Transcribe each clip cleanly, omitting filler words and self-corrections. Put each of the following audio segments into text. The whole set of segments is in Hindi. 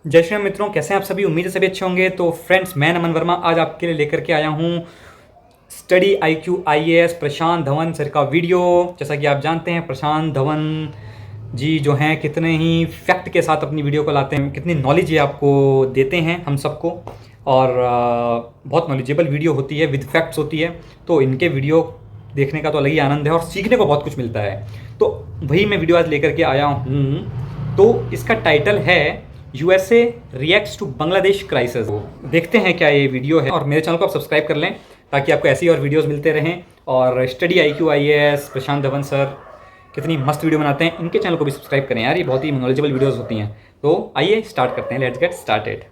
जय श्री राम मित्रों, कैसे हैं आप सभी। उम्मीद है सभी अच्छे होंगे। तो फ्रेंड्स, मैं नमन वर्मा आज आपके लिए लेकर के आया हूँ स्टडी IQ IAS प्रशांत धवन सर का वीडियो। जैसा कि आप जानते हैं, प्रशांत धवन जी जो हैं कितने ही फैक्ट के साथ अपनी वीडियो को लाते हैं, कितनी नॉलेज ये आपको देते हैं हम सबको। और बहुत नॉलेजेबल वीडियो होती है, विद फैक्ट्स होती है। तो इनके वीडियो देखने का तो अलग ही आनंद है और सीखने को बहुत कुछ मिलता है। तो वही मैं वीडियो आज लेकर के आया हूँ। तो इसका टाइटल है USA reacts to Bangladesh crisis. देखते हैं क्या ये वीडियो है, और मेरे चैनल को आप सब्सक्राइब कर लें ताकि आपको ऐसी और वीडियोस मिलते रहें। और स्टडी IQ IAS प्रशांत धवन सर कितनी मस्त वीडियो बनाते हैं, इनके चैनल को भी सब्सक्राइब करें यार, ये बहुत ही नॉलेजेबल वीडियोस होती हैं। तो आइए स्टार्ट करते हैं, लेट्स गेट स्टार्टेड।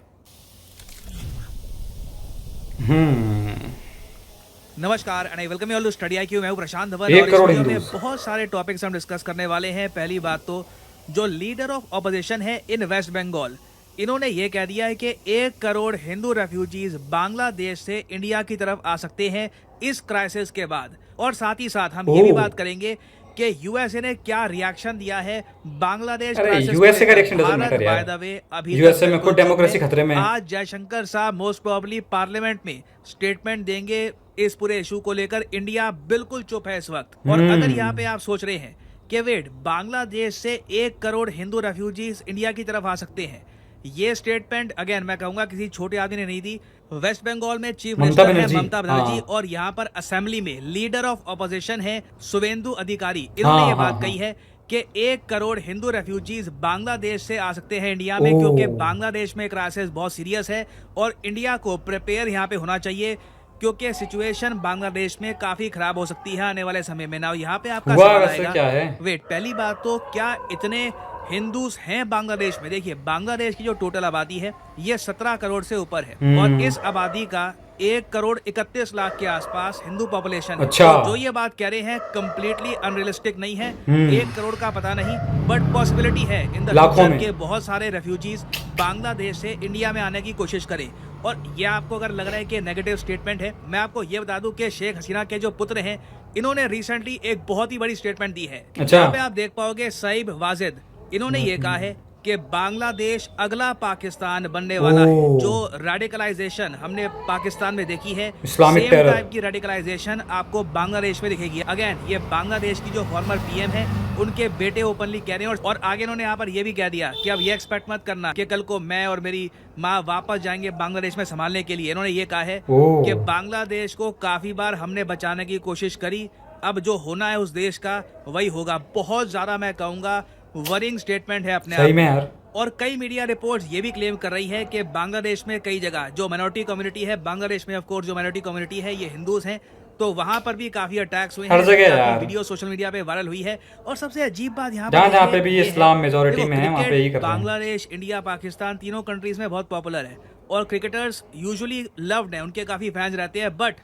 नमस्कार and I welcome you all to study IQ। मैं हूं प्रशांत धवन और एक इस करोड़ वीडियो में हिंदूज। बहुत सारे टॉपिक्स हम डिस्कस करने वाले हैं। पहली बात तो जो लीडर ऑफ ऑपोजिशन है इन वेस्ट बंगाल, इन्होंने ये कह दिया है कि 1 करोड़ हिंदू रेफ्यूजीज बांग्लादेश से इंडिया की तरफ आ सकते हैं इस क्राइसिस के बाद। और साथ ही साथ हम ये भी बात करेंगे कि यूएसए ने क्या रिएक्शन दिया है बांग्लादेश क्राइसिस यूएसए का को रिएक्शन डजंट मैटर यार। बाय द वे अभी यूएसए में खुद डेमोक्रेसी खतरे में है। आज जयशंकर साहब मोस्ट प्रोबेबली पार्लियामेंट में स्टेटमेंट देंगे इस पूरे इशू को लेकर। इंडिया बिल्कुल चुप है इस वक्त। और अगर यहाँ पे आप सोच रहे हैं कि वेट, बांग्लादेश से 1 करोड़ हिंदू रेफ्यूजीज इंडिया की तरफ आ सकते हैं, ये स्टेटमेंट अगेन मैं कहूंगा किसी छोटे आदमी ने नहीं दी। वेस्ट बंगाल में चीफ मिनिस्टर है ममता बनर्जी, और यहाँ पर असेंबली में लीडर ऑफ ऑपोजिशन है शुवेंदु अधिकारी। इन्होंने ये बात कही है कि 1 करोड़ हिंदू रेफ्यूजीज बांग्लादेश से आ सकते हैं इंडिया में, क्योंकि बांग्लादेश में क्राइसिस बहुत सीरियस है और इंडिया को प्रिपेयर यहाँ पे होना चाहिए, क्योंकि सिचुएशन बांग्लादेश में काफी खराब हो सकती है आने वाले समय में। ना यहाँ पे आपका सवाल आएगा, क्या है? वेट, पहली बात तो क्या इतने हिंदूज हैं बांग्लादेश में? देखिए, बांग्लादेश की जो टोटल आबादी है ये 17 करोड़ से ऊपर है और इस आबादी का 1 करोड़ 31 लाख के आसपास हिंदू पॉपुलेशन है। अच्छा। तो जो ये बात कह रहे हैं कंप्लीटली अनरियलिस्टिक नहीं है। 1 करोड़ का पता नहीं, बट पॉसिबिलिटी है इन द फ्यूचर के बहुत सारे रेफ्यूजीज बांग्लादेश से इंडिया में आने की कोशिश करें। और ये आपको अगर लग रहा है कि नेगेटिव स्टेटमेंट है, मैं आपको ये बता दूं कि शेख हसीना के जो पुत्र हैं, इन्होंने रिसेंटली एक बहुत ही बड़ी स्टेटमेंट दी है। अच्छा। यहाँ पे आप देख पाओगे सईद वाजिद, इन्होंने ये कहा है कि बांग्लादेश अगला पाकिस्तान बनने वाला है। जो रेडिकलाइजेशन हमने पाकिस्तान में देखी है, सेम टाइप की रेडिकलाइजेशन आपको बांग्लादेश में दिखेगी। अगेन, ये बांग्लादेश की जो फॉर्मर PM है, उनके बेटे ओपनली कह रहे हैं। और आगे इन्होंने यहाँ पर ये भी कह दिया कि अब ये एक्सपेक्ट मत करना कि कल को मैं और मेरी माँ वापस जाएंगे बांग्लादेश में संभालने के लिए। इन्होंने ये कहा है कि बांग्लादेश को काफी बार हमने बचाने की कोशिश करी, अब जो होना है उस देश का वही होगा। बहुत ज्यादा मैं कहूंगा वरिंग स्टेटमेंट है अपने सही में यार। और कई मीडिया रिपोर्ट्स ये भी क्लेम कर रही है कि बांग्लादेश में कई जगह जो माइनॉरिटी कम्युनिटी है, बांग्लादेश में ऑफ कोर्स जो माइनॉरिटी कम्युनिटी है ये हिंदूज हैं, तो वहां पर भी काफी अटैक्स हुए हर जगह हैं। यार। वीडियो सोशल मीडिया पे वायरल हुई है। और सबसे अजीब बात यहाँ जहाँ पे भी इस्लाम मेजॉरिटी में है, वहाँ पे ही कर रहे हैं। बांग्लादेश, इंडिया, पाकिस्तान तीनों कंट्रीज में बहुत पॉपुलर है और क्रिकेटर्स यूजुअली लव्ड हैं, उनके काफी फैंस रहते हैं। बट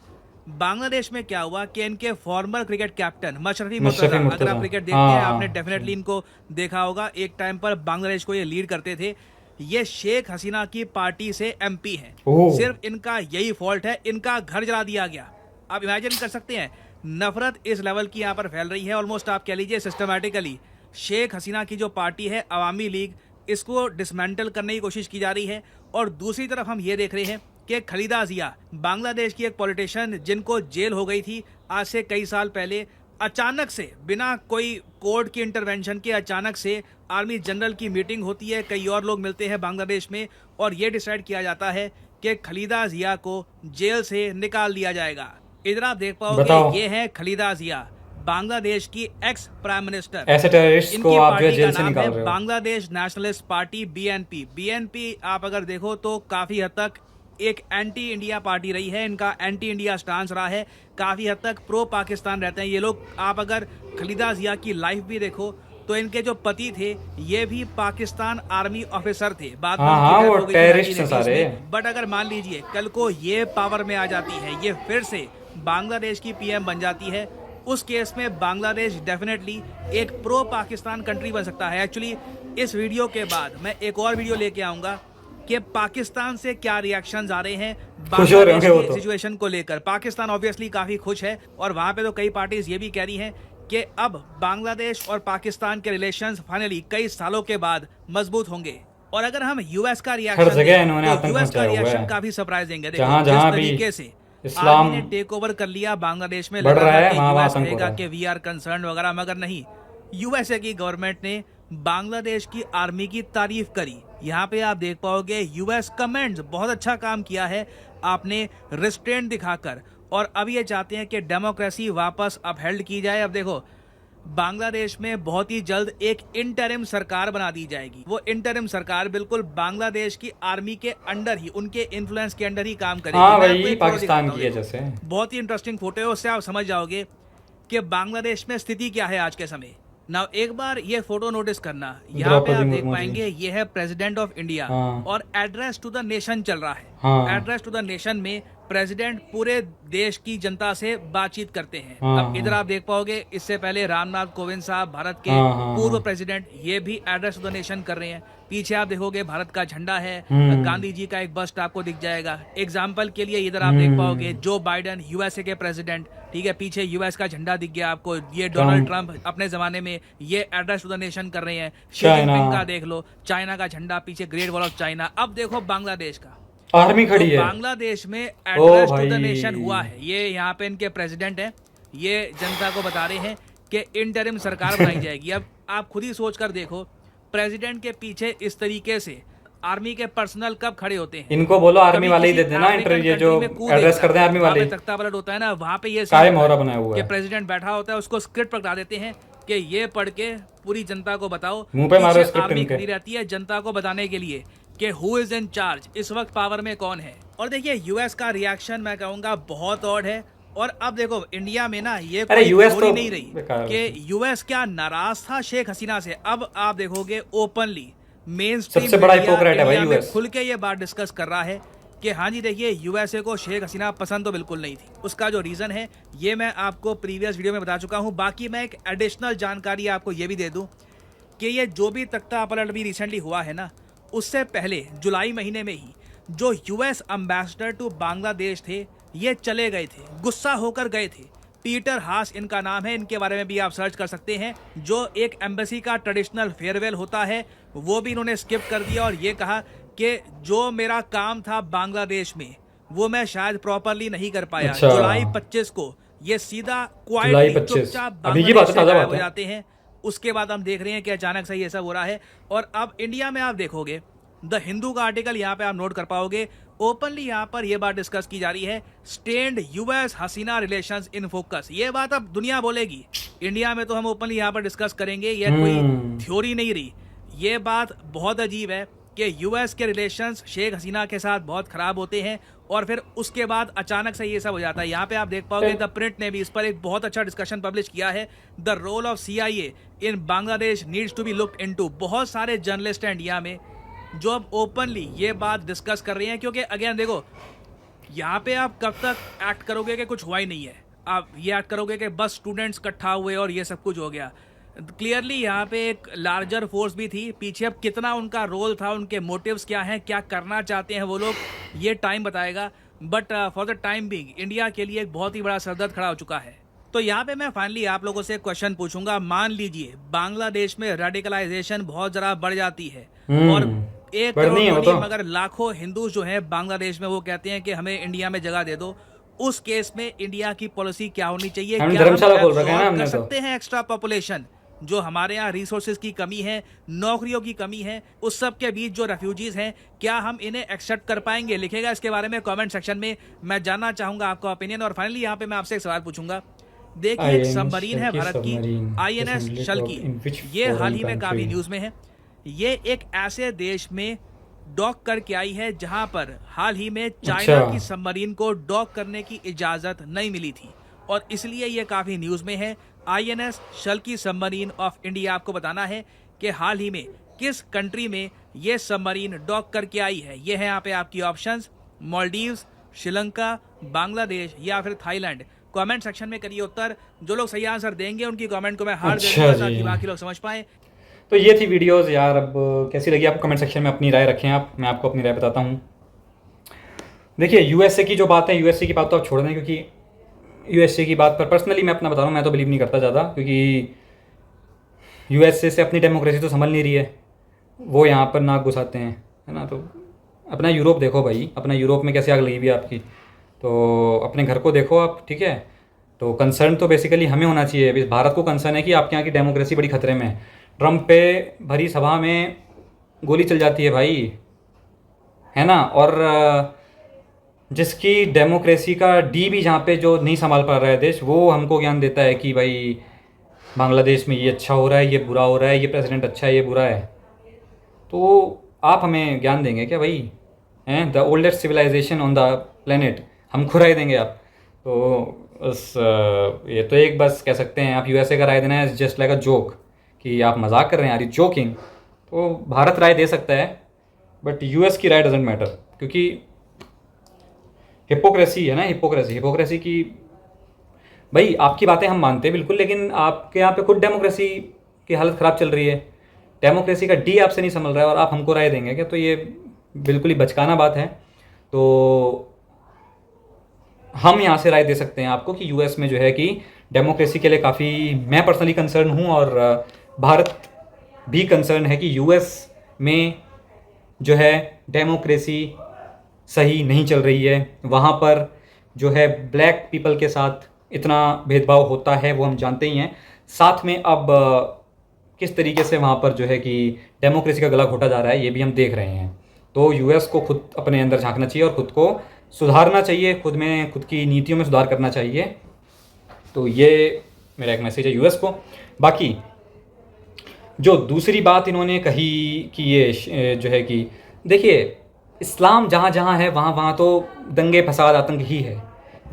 बांग्लादेश में क्या हुआ कि इनके farmer cricket captain Mashrafe Murtaza, अगर आप क्रिकेट देखते हैं आपने डेफिनेटली इनको देखा होगा, एक टाइम पर बांग्लादेश को ये लीड करते थे। ये शेख हसीना की पार्टी से MP हैं। सिर्फ इनका यही फॉल्ट है, इनका घर जला दिया गया। आप इमेजिन कर सकते हैं, नफरत इस लेवल की यहाँ पर फैल रही है, ऑलमोस्ट आप कह लीजिए सिस्टमैटिकली। शेख हसीना की जो पार्टी है अवामी लीग, इसको डिसमेंटल करने की कोशिश की जा रही है। और दूसरी तरफ हम ये देख रहे हैं कि खलीदा जिया, बांग्लादेश की एक पॉलिटिशियन जिनको जेल हो गई थी आज से कई साल पहले, अचानक से बिना कोई कोर्ट की इंटरवेंशन के अचानक से आर्मी जनरल की मीटिंग होती है, कई और लोग मिलते हैं बांग्लादेश में और ये डिसाइड किया जाता है कि खलीदा जिया को जेल से निकाल दिया जाएगा। इधर आप देख पाओगे ये है खलीदा जिया, बांग्लादेश की एक्स प्राइम मिनिस्टर। ऐसे टेररिस्ट को आप जो जेल से निकाल रहे हो। बांग्लादेश नेशनलिस्ट पार्टी BNP आप अगर देखो तो काफी हद तक एक एंटी इंडिया पार्टी रही है, इनका एंटी इंडिया स्टांस रहा है, काफी हद तक प्रो पाकिस्तान रहते हैं ये लोग। आप अगर खलीदा जिया की लाइफ भी देखो तो इनके जो पति थे ये भी पाकिस्तान आर्मी ऑफिसर थे, बाद में वो टेररिस्ट सारे। बट अगर मान लीजिए कल को ये पावर में आ जाती है, ये फिर से बांग्लादेश की PM बन जाती है, उस केस में बांग्लादेश डेफिनेटली एक प्रो पाकिस्तान कंट्री बन सकता है। एक्चुअली इस वीडियो के बाद मैं एक और वीडियो लेके आऊंगा कि पाकिस्तान से क्या रिएक्शंस आ रहे हैं बांग्लादेश की सिचुएशन को लेकर। पाकिस्तान ऑब्वियसली काफी खुश है और वहां पे तो कई पार्टीज ये भी कह रही हैं कि अब बांग्लादेश और पाकिस्तान के रिलेशंस फाइनली कई सालों के बाद मजबूत होंगे। और अगर हम यूएस का हर रिएक्शन जगह इन्होंने तो आतंक यूएस का मचाया हुआ रिएक्शन है। काफी सरप्राइजिंग है। देखो जहाँ जिस जहाँ भी तरीके से इस्लाम आर्मी ने टेक ओवर कर लिया बांग्लादेश में, बढ़ लगा रहा था है, कि वहाँ वहाँ यूएस आतंक हो कहेगा रहा है। कि वी आर कंसर्न वगैरह, मगर नहीं, यूएसए की गवर्नमेंट ने बांग्लादेश की आर्मी की तारीफ करी। यहाँ पे आप देख पाओगे यूएस कमेंट्स, बहुत अच्छा काम किया है आपने रिस्ट्रेंट दिखाकर, और अब ये चाहते हैं कि डेमोक्रेसी वापस अपहेल्ड की जाए। अब देखो बांग्लादेश में बहुत ही जल्द एक इंटरिम सरकार बना दी जाएगी। वो इंटरिम सरकार बिल्कुल बांग्लादेश की आर्मी के अंडर ही, उनके इन्फ्लुएंस के अंडर ही काम करेगी। हाँ मैं आपको वही एक फोटो पाकिस्तान दिखाता हूँ, की है देखो जैसे। बहुत ही इंटरेस्टिंग फोटो है, उससे आप समझ जाओगे कि बांग्लादेश में स्थिति क्या है आज के समय। नाउ एक बार ये फोटो नोटिस करना, यहाँ पे द्रौपदी आप देख मुर्मू जी। पाएंगे ये है प्रेसिडेंट ऑफ इंडिया, हाँ और एड्रेस टू द नेशन चल रहा है। हाँ एड्रेस टू द नेशन में प्रेसिडेंट पूरे देश की जनता से बातचीत करते हैं। हाँ अब इधर हाँ आप देख पाओगे इससे पहले रामनाथ कोविंद साहब, भारत के हाँ हाँ पूर्व हाँ। प्रेसिडेंट, ये भी एड्रेस टू द नेशन कर रहे हैं। पीछे आप देखोगे भारत का झंडा है, गांधी जी का एक बस्ट आपको दिख जाएगा। एग्जाम्पल के लिए इधर आप देख पाओगे जो बाइडन यूएसए के प्रेसिडेंट, ठीक है, पीछे यूएस का झंडा दिख गया आपको। ये डोनाल्ड ट्रंप अपने जमाने में ये एड्रेस टू द नेशन कर रहे हैं। शी जिनपिंग का देख लो, चाइना का झंडा पीछे, ग्रेट वॉल ऑफ चाइना। अब देखो बांग्लादेश का, आर्मी खड़ी तो है। बांग्लादेश में एड्रेस टू द भाई। नेशन हुआ है। ये यहाँ पे इनके प्रेसिडेंट हैं, ये जनता को बता रहे हैं कि इंटरिम सरकार बनाई जाएगी। अब आप खुद ही सोच कर देखो, प्रेसिडेंट के पीछे इस तरीके से आर्मी के पर्सनल कब खड़े होते हैं। इनको बोलो आर्मी कभी वाले ही किसी दे देना अफ्रीकन इंटरव्यू, ये जो कंट्री में coup एड्रेस देखना, करते हैं आर्मी वहाँ वाले पे तख्ता पलट होता है ना, वहाँ पे ये काय सीन मोहरा होता है बनाया हुआ कि है। प्रेसिडेंट बैठा होता है, उसको स्क्रिप्ट पकड़ा देते हैं कि ये पढ़ के पूरी जनता को बताओ। मुंह पे मारो पीछे स्क्रिप्ट आर्मी इनके। खड़ी रहती है जनता को बताने के लिए कि हु इज इन चार्ज, इस वक्त पावर में कौन है। और देखिए यूएस का रिएक्शन मैं कहूंगा बहुत ऑड है। और अब देखो इंडिया में ना ये अरे कोई यूएस थ्योरी तो नहीं रही बेकार है। कि यूएस क्या नाराज था शेख हसीना से। अब आप देखोगे ओपनली मेन सबसे बड़ा हिपोक्रेट है भाई में यूएस। खुल के ये बात डिस्कस कर रहा है कि हाँ जी देखिए यूएसए को शेख हसीना पसंद तो बिल्कुल नहीं थी। उसका जो रीज़न है ये मैं आपको प्रीवियस वीडियो में बता चुका हूँ। बाकी मैं एक एडिशनल जानकारी आपको ये भी दे दूँ कि ये जो भी तख्ता पलट भी रिसेंटली हुआ है ना, उससे पहले जुलाई महीने में ही जो यूएस एम्बेसडर टू बांग्लादेश थे ये चले गए थे, गुस्सा होकर गए थे। पीटर हास इनका नाम है, इनके बारे में भी आप सर्च कर सकते हैं। जो एक एम्बेसी का ट्रेडिशनल फेयरवेल होता है वो भी इन्होंने स्किप कर दिया और ये कहा कि जो मेरा काम था बांग्लादेश में वो मैं शायद प्रॉपरली नहीं कर पाया। अच्छा। जुलाई 25 को ये सीधा जुलाई क्वाइटली 25 चुपचाप अभी की बात बांग्लादेश है, से ताज़ा गायब बात हो है। जाते हैं। उसके बाद हम देख रहे हैं कि अचानक से ये सब हो रहा है। और अब इंडिया में आप देखोगे द हिंदू का आर्टिकल यहाँ पे आप नोट कर पाओगे, ओपनली यहाँ पर यह बात डिस्कस की जा रही है, stand US Hasina relations in focus. ये बात अब दुनिया बोलेगी, इंडिया में तो हम ओपनली यहाँ पर डिस्कस करेंगे, ये कोई थ्योरी नहीं रही। ये बात बहुत अजीब है कि यूएस के रिलेशंस शेख हसीना के साथ बहुत खराब होते हैं और फिर उसके बाद अचानक से ये सब हो जाता है। यहाँ पे आप देख पाओगे द प्रिंट ने भी इस पर एक बहुत अच्छा डिस्कशन पब्लिश किया है, the role of CIA in Bangladesh needs to be looked into. बहुत सारे जर्नलिस्ट हैं इंडिया में जो अब ओपनली ये बात डिस्कस कर रहे हैं, क्योंकि अगेन देखो यहाँ पे आप कब तक एक्ट करोगे कि कुछ हुआ ही नहीं है, आप ये एक्ट करोगे कि बस स्टूडेंट्स इकट्ठा हुए और ये सब कुछ हो गया। क्लियरली यहाँ पे एक लार्जर फोर्स भी थी पीछे। अब कितना उनका रोल था, उनके मोटिव्स क्या हैं, क्या करना चाहते हैं वो लोग, ये टाइम बताएगा। But for the time being India के लिए एक बहुत ही बड़ा सरदर्द खड़ा हो चुका है। तो यहाँ पे मैं फाइनली आप लोगों से क्वेश्चन पूछूंगा, मान लीजिए बांग्लादेश में रेडिकलाइजेशन बहुत जरा बढ़ जाती है और 1 करोड़ बढ़नी है वो नहीं तो। मगर लाखों हिंदू जो हैं बांग्लादेश में वो कहते हैं कि हमें इंडिया में जगह दे दो, उस केस में इंडिया की पॉलिसी क्या होनी चाहिए? हम क्या धर्मशाला बोल रखे हैं ना absorb हमने कर तो। सकते हैं एक्स्ट्रा पॉपुलेशन? जो हमारे यहाँ रिसोर्सेज की कमी है, नौकरियों की कमी है, उस सब के बीच जो रेफ्यूजीज हैं क्या हम इन्हें एक्सेप्ट कर पाएंगे? लिखेगा इसके बारे में कमेंट सेक्शन में, मैं जानना चाहूंगा आपका ओपिनियन। और फाइनली यहाँ पे मैं आपसे एक सवाल पूछूंगा, देखिए एक सबमरीन है भारत की आईएनएस शल्की, ये हाल ही में काफी न्यूज में है। ये एक ऐसे देश में डॉक करके आई है जहां पर हाल ही में चाइना अच्छा। की सबमरीन को डॉक करने की इजाजत नहीं मिली थी और इसलिए ये काफी न्यूज में है। INS Shalki submarine of India, आपको बताना है कि हाल ही में किस कंट्री में ये सबमरीन डॉक करके आई है। ये है यहाँ पे आपकी ऑप्शंस, मालदीव्स, श्रीलंका, बांग्लादेश या फिर थाईलैंड। कमेंट सेक्शन में करिए उत्तर, जो लोग सही आंसर देंगे उनकी कमेंट को मैं हार दे दूंगा ताकि बाकी लोग समझ पाए। तो ये थी वीडियोस यार, अब कैसी लगी आपको कमेंट सेक्शन में अपनी राय रखें आप, मैं आपको अपनी राय बताता हूँ। देखिए यूएसए की जो बात है, यूएसए की बात तो आप छोड़ दें, क्योंकि यूएसए की बात पर पर्सनली मैं अपना बता रहा हूँ, मैं तो बिलीव नहीं करता ज़्यादा, क्योंकि यूएसए से अपनी डेमोक्रेसी तो संभल नहीं रही है। वो यहाँ पर नाक घुसाते हैं, है ना। तो अपना यूरोप देखो भाई, अपना यूरोप में कैसे आग लगी हुई है आपकी, तो अपने घर को देखो आप, ठीक है। तो कंसर्न तो बेसिकली हमें होना चाहिए, इस भारत को कंसर्न है कि आपके यहाँ की डेमोक्रेसी बड़ी खतरे में है। ट्रंप पे भरी सभा में गोली चल जाती है भाई, है ना। और जिसकी डेमोक्रेसी का डी भी जहाँ पे जो नहीं संभाल पा रहा है देश, वो हमको ज्ञान देता है कि भाई बांग्लादेश में ये अच्छा हो रहा है, ये बुरा हो रहा है, ये प्रेसिडेंट अच्छा है, ये बुरा है। तो आप हमें ज्ञान देंगे क्या भाई? हैं the oldest civilisation on the planet, हमको राय देंगे आप? तो बस ये तो एक बस कह सकते हैं आप, यूएसए का राय देना है जस्ट लाइक अ जोक, कि आप मजाक कर रहे हैं यार, जोकिंग। तो भारत राय दे सकता है, बट यूएस की राय डजेंट मैटर, क्योंकि हिपोक्रेसी है ना, हिपोक्रेसी की। भाई आपकी बातें हम मानते हैं बिल्कुल, लेकिन आपके यहाँ पे खुद डेमोक्रेसी की हालत ख़राब चल रही है, डेमोक्रेसी का डी आपसे नहीं संभल रहा है और आप हमको राय देंगे क्या? तो ये बिल्कुल ही बचकाना बात है। तो हम यहाँ से राय दे सकते हैं आपको कि यूएस में जो है कि डेमोक्रेसी के लिए काफ़ी, मैं पर्सनली कंसर्न हूँ, और भारत भी कंसर्न है कि यूएस में जो है डेमोक्रेसी सही नहीं चल रही है। वहाँ पर जो है ब्लैक पीपल के साथ इतना भेदभाव होता है वो हम जानते ही हैं। साथ में अब किस तरीके से वहाँ पर जो है कि डेमोक्रेसी का गला घोटा जा रहा है, ये भी हम देख रहे हैं। तो यूएस को खुद अपने अंदर झांकना चाहिए और खुद को सुधारना चाहिए, खुद में, खुद की नीतियों में सुधार करना चाहिए। तो ये मेरा एक मैसेज है यूएस को। बाकी जो दूसरी बात इन्होंने कही कि ये जो है कि देखिए, इस्लाम जहाँ जहाँ है वहाँ वहाँ तो दंगे फसाद आतंक ही है।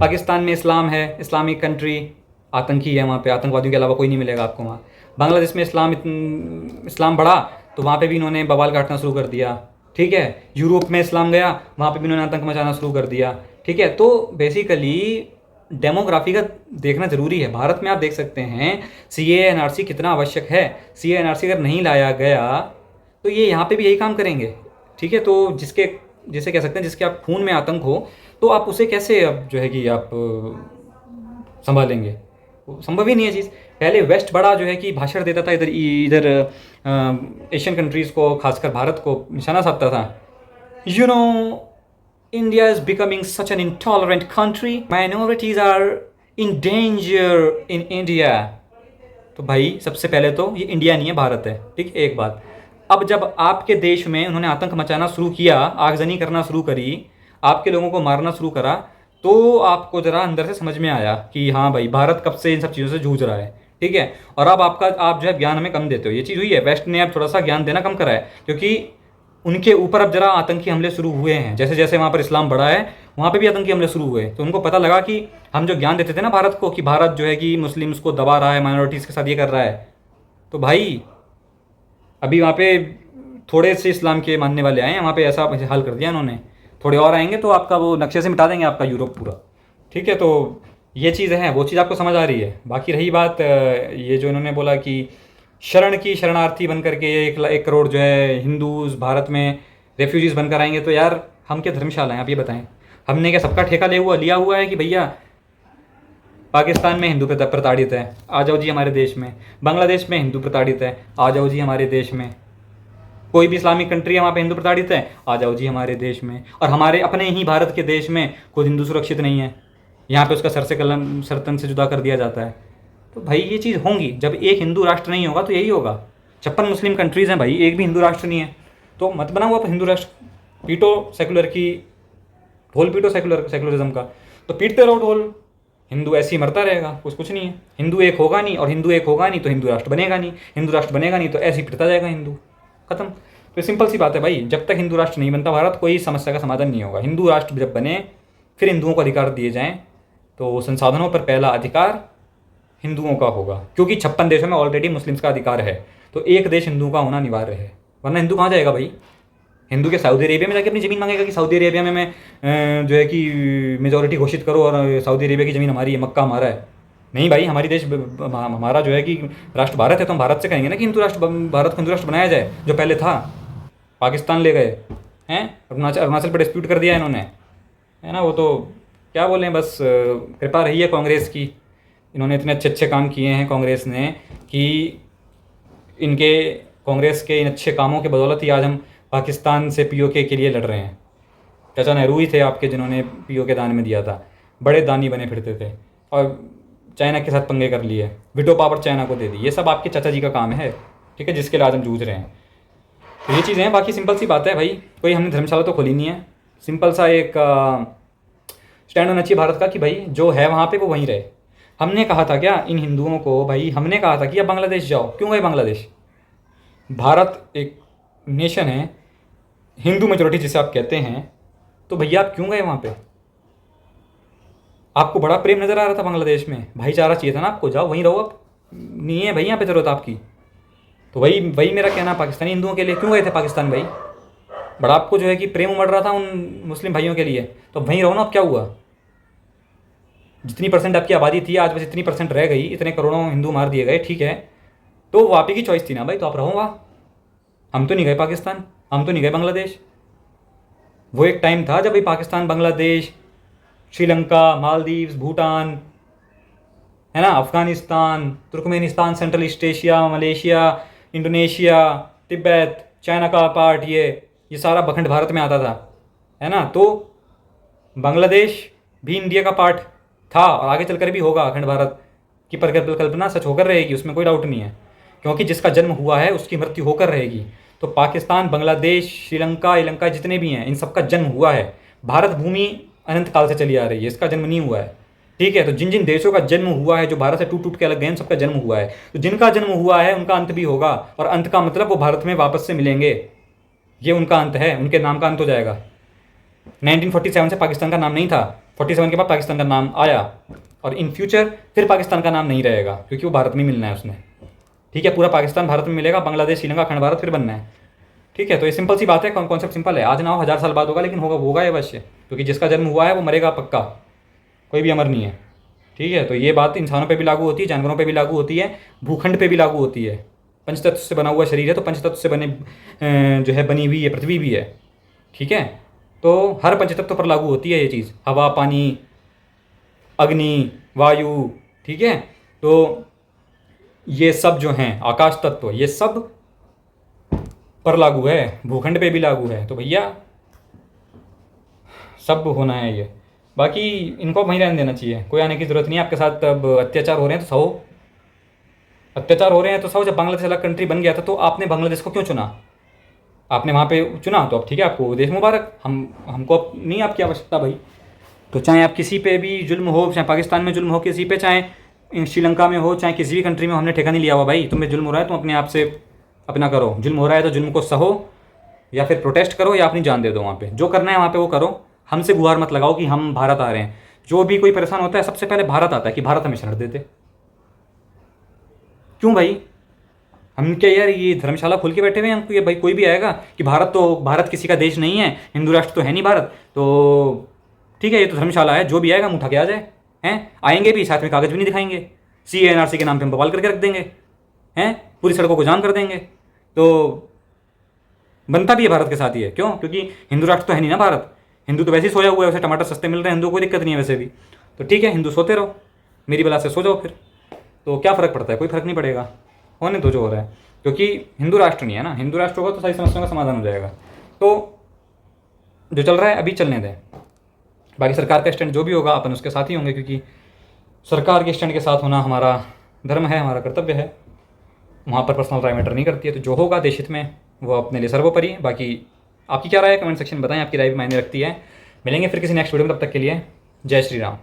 पाकिस्तान में इस्लाम है, इस्लामिक कंट्री, आतंकी है वहाँ पे, आतंकवादियों के अलावा कोई नहीं मिलेगा आपको वहाँ। बांग्लादेश में इस्लाम बढ़ा तो वहाँ पे भी इन्होंने बवाल काटना शुरू कर दिया, ठीक है। यूरोप में इस्लाम गया, वहाँ पे भी इन्होंने आतंक मचाना शुरू कर दिया, ठीक है। तो बेसिकली डेमोग्राफी का देखना ज़रूरी है। भारत में आप देख सकते हैं सीए एनआरसी कितना आवश्यक है। सीए एनआरसी अगर नहीं लाया गया तो ये यहाँ पे भी यही काम करेंगे, ठीक है। तो जिसे कह सकते हैं जिसके आप खून में आतंक हो, तो आप उसे कैसे अब जो है कि आप संभालेंगे? वो संभव ही नहीं है चीज़। पहले वेस्ट बड़ा जो है कि भाषण देता था, इधर इधर एशियन कंट्रीज़ को, खासकर भारत को निशाना साधता था। You know, India is becoming such an intolerant country. Minorities are in danger in India. तो भाई सबसे पहले तो ये इंडिया नहीं है, भारत है, ठीक। एक बात, अब जब आपके देश में उन्होंने आतंक मचाना शुरू किया, आगजनी करना शुरू करी, आपके लोगों को मारना शुरू करा, तो आपको ज़रा अंदर से समझ में आया कि हाँ भाई भारत कब से इन सब चीज़ों से जूझ रहा है, ठीक है। और अब आप जो है ज्ञान हमें कम देते हो, ये चीज़ हुई है। वेस्ट ने अब थोड़ा सा ज्ञान देना कम करा है, क्योंकि उनके ऊपर अब जरा आतंकी हमले शुरू हुए हैं। जैसे जैसे वहाँ पर इस्लाम बढ़ा है, वहाँ पे भी आतंकी हमले शुरू हुए। तो उनको पता लगा कि हम जो ज्ञान देते थे ना भारत को, कि भारत जो है कि मुस्लिम्स को दबा रहा है, माइनॉरिटीज़ के साथ ये कर रहा है, तो भाई अभी वहाँ पे थोड़े से इस्लाम के मानने वाले आए हैं, वहाँ पे ऐसा हाल कर दिया इन्होंने। थोड़े और आएंगे तो आपका वो नक्शे से मिटा देंगे आपका यूरोप पूरा, ठीक है। तो ये चीज़ है, वो चीज़ आपको समझ आ रही है। बाकी रही बात ये जो इन्होंने बोला कि शरणार्थी बन करके 1 करोड़ जो है हिंदूज भारत में रेफ्यूजीज़ बनकर आएंगे, तो यार हम क्या धर्मशाला हैं? आप ये बताएं, हमने क्या सबका ठेका लिया हुआ है कि भैया पाकिस्तान में हिंदू प्रताड़ित है, आ जाओ जी हमारे देश में। बांग्लादेश में हिंदू प्रताड़ित है, आ जाओ जी हमारे देश में। कोई भी इस्लामिक कंट्री है वहाँ पे हिंदू प्रताड़ित है, आ जाओ जी हमारे देश में। और हमारे अपने ही भारत के देश में खुद हिंदू सुरक्षित नहीं है, यहाँ पे उसका सर से कलम सरतन से जुदा कर दिया जाता है। तो भाई ये चीज़ होंगी, जब एक हिंदू राष्ट्र नहीं होगा तो यही होगा। 56 मुस्लिम कंट्रीज़ हैं भाई, एक भी हिंदू राष्ट्र नहीं है। तो मत बनाओ आप हिंदू राष्ट्र, पीटो सेकुलर की ढोल, पीटो सेकुलरिज्म का, तो पीटते रहो ढोल। हिंदू ऐसे ही मरता रहेगा, कुछ नहीं है। हिंदू एक होगा नहीं, और हिंदू एक होगा नहीं तो हिंदू राष्ट्र बनेगा नहीं, हिंदू राष्ट्र बनेगा नहीं तो ऐसे ही पिटता जाएगा हिंदू, खत्म। तो सिंपल सी बात है भाई, जब तक हिंदू राष्ट्र नहीं बनता भारत, कोई समस्या का समाधान नहीं होगा। हिंदू राष्ट्र जब बने फिर हिंदुओं को अधिकार दिए जाएँ, तो संसाधनों पर पहला अधिकार हिंदुओं का होगा, क्योंकि 56 देशों में ऑलरेडी मुस्लिम्स का अधिकार है। तो एक देश हिंदुओं का होना अनिवार्य है, वरना हिंदू कहाँ जाएगा भाई? हिंदू के सऊदी अरेबिया में जाके अपनी ज़मीन मांगेगा कि सऊदी अरेबिया में मैं जो है कि मेजॉरिटी घोषित करो और सऊदी अरेबिया की ज़मीन हमारी है, मक्का हमारा है। नहीं भाई, हमारी देश हमारा जो है कि राष्ट्र भारत है, तो हम भारत से कहेंगे ना कि हिंदू राष्ट्र, भारत को हिंदू राष्ट्र बनाया जाए, जो पहले था। पाकिस्तान ले गए हैं, अरुणाचल पर डिस्प्यूट कर दिया इन्होंने, है ना। वो तो क्या बोलें, बस कृपा रही है कांग्रेस की। इन्होंने इतने अच्छे अच्छे काम किए हैं कांग्रेस ने कि इनके कांग्रेस के इन अच्छे कामों के बदौलत ही आज हम पाकिस्तान से पीओके के लिए लड़ रहे हैं। चाचा नेहरू ही थे आपके जिन्होंने पीओके दान में दिया था, बड़े दानी बने फिरते थे और चाइना के साथ पंगे कर लिए, विटो पावर चाइना को दे दी। ये सब आपके चाचा जी का काम है, ठीक है, जिसके लिए आज हम जूझ रहे हैं। तो ये चीज़ें हैं। बाकी सिंपल सी बात है भाई, कोई हमने धर्मशाला तो खोली नहीं है। सिंपल सा एक स्टैंड होना चाहिए भारत का कि भाई जो है वहाँ पे वो वहीं रहे। हमने कहा था क्या इन हिंदुओं को, भाई हमने कहा था कि आप बांग्लादेश जाओ, क्यों गए बांग्लादेश? भारत एक नेशन है, हिंदू मेजोरिटी जिसे आप कहते हैं, तो भैया आप क्यों गए वहाँ पे? आपको बड़ा प्रेम नज़र आ रहा था बांग्लादेश में, भाईचारा चाहिए था ना आपको, जाओ वहीं रहो। अब नहीं है भाई यहाँ पे ज़रूरत आपकी। तो वही मेरा कहना, पाकिस्तानी हिंदुओं के लिए क्यों गए थे पाकिस्तान भाई? बड़ा आपको जो है कि प्रेम उमड़ रहा था उन मुस्लिम भाइयों के लिए, तो वहीं रहो ना। अब क्या हुआ? जितनी परसेंट आपकी आबादी थी आज बस इतनी परसेंट रह गई, इतने करोड़ों हिंदू मार दिए गए, ठीक है, तो वो आप ही की चॉइस थी ना भाई, तो आप रहो वहाँ। हम तो नहीं गए पाकिस्तान, हम तो नहीं गए बांग्लादेश। वो एक टाइम था जब भाई पाकिस्तान, बांग्लादेश, श्रीलंका, मालदीव्स, भूटान, है ना, Afghanistan, Turkmenistan, central east Asia, Malaysia, Indonesia, Tibet, China का पार्ट, ये सारा बखंड भारत में आता था, है ना। तो बांग्लादेश भी इंडिया का पार्ट था और आगे चलकर भी होगा। अखंड भारत की परिकल्पना सच होकर रहेगी, उसमें कोई डाउट नहीं है, क्योंकि जिसका जन्म हुआ है उसकी मृत्यु होकर रहेगी। तो पाकिस्तान, बांग्लादेश, श्रीलंका जितने भी हैं, इन सबका जन्म हुआ है। भारत भूमि अनंत काल से चली आ रही है, इसका जन्म नहीं हुआ है, ठीक है। तो जिन जिन देशों का जन्म हुआ है, जो भारत से टूट टूट के अलग गए, सबका जन्म हुआ है। तो जिनका जन्म हुआ है उनका अंत भी होगा, और अंत का मतलब वो भारत में वापस से मिलेंगे, ये उनका अंत है, उनके नाम का अंत हो जाएगा। 1947 से पाकिस्तान का नाम नहीं था, 47 के बाद पाकिस्तान का नाम आया, और इन फ्यूचर फिर पाकिस्तान का नाम नहीं रहेगा, क्योंकि वो भारत में मिलना है उसने, ठीक है। पूरा पाकिस्तान भारत में मिलेगा, बांग्लादेश, श्रीलंका, अखंड भारत फिर बनना है, ठीक है। तो ये सिंपल सी बात है, कॉन्सेप्ट सिंपल है। आज ना हो 1000 साल बाद होगा, लेकिन होगा ये अवश्य, क्योंकि जिसका जन्म हुआ है वो मरेगा पक्का, कोई भी अमर नहीं है, ठीक है। तो ये बात इंसानों पे भी लागू होती है, जानवरों पे भी लागू होती है, भूखंड पे भी लागू होती है। पंचतत्व से बना हुआ शरीर है, तो पंचतत्व से बने जो है बनी हुई ये पृथ्वी भी है, ठीक है। तो हर पंचतत्व पर लागू होती है ये चीज़, हवा, पानी, अग्नि, वायु, ठीक है। तो ये सब जो हैं आकाश तत्व, ये सब पर लागू है, भूखंड पे भी लागू है। तो भैया सब होना है ये। बाकी इनको वहीं रहने देना चाहिए, कोई आने की ज़रूरत नहीं है आपके साथ। अब अत्याचार हो रहे हैं तो सहो, अत्याचार हो रहे हैं तो सहो। जब बांग्लादेश अलग कंट्री बन गया था तो आपने बांग्लादेश को क्यों चुना? आपने वहाँ पे चुना तो अब ठीक है, आपको देश मुबारक। हमको अब नहीं आपकी आवश्यकता भाई। तो चाहे आप किसी पे भी जुल्म हो, चाहे पाकिस्तान में जुल्म हो किसी पे, चाहे श्रीलंका में हो, चाहे किसी भी कंट्री में, हमने ठेका नहीं लिया हुआ भाई। तुम्हें जुल्म हो रहा है तुम अपने आप से अपना करो, जुल्म हो रहा है तो जुल्म को सहो, या फिर प्रोटेस्ट करो, या अपनी जान दे दो। वहाँ पे जो करना है वहाँ पे वो करो, हमसे गुहार मत लगाओ कि हम भारत आ रहे हैं। जो भी कोई परेशान होता है सबसे पहले भारत आता है कि भारत हमें शरण देते। क्यों भाई? हम क्या यार ये धर्मशाला खोल के बैठे हुए हैं हमको ये भाई कोई भी आएगा कि भारत किसी का देश नहीं है, हिंदू राष्ट्र तो है नहीं भारत, तो ठीक है ये तो धर्मशाला है, जो भी आएगा हम उठा के आ जाए, हैं आएंगे भी, साथ में कागज भी नहीं दिखाएंगे, CA/NRC के नाम पे हम बवाल करके रख देंगे, हैं पूरी सड़कों को जाम कर देंगे। तो बनता भी है भारत के साथ ही है, क्यों? क्योंकि हिंदू राष्ट्र तो है नहीं ना भारत। हिंदू तो वैसे ही सोया हुआ है, वैसे टमाटर सस्ते मिल रहे हैं, हिंदू को कोई दिक्कत नहीं है वैसे भी। तो ठीक है हिंदू सोते रहो, मेरी बला से सो जाओ फिर, तो क्या फ़र्क पड़ता है? कोई फ़र्क नहीं पड़ेगा, होने दो जो हो रहा है, क्योंकि हिंदू राष्ट्र नहीं है ना। हिंदू राष्ट्र होगा तो सारी समस्याओं का समाधान हो जाएगा। तो जो चल रहा है अभी चलने दें, बाकी सरकार का स्टैंड जो भी होगा अपन उसके साथ ही होंगे, क्योंकि सरकार के स्टैंड के साथ होना हमारा धर्म है, हमारा कर्तव्य है। वहाँ पर पर्सनल राय मैटर नहीं करती है, तो जो होगा देश हित में वो अपने लिए सर्वोपरि है। बाकी आपकी क्या राय है कमेंट सेक्शन में बताएं, आपकी राय भी मायने रखती है। मिलेंगे फिर किसी नेक्स्ट वीडियो में, तब तक के लिए जय श्री राम।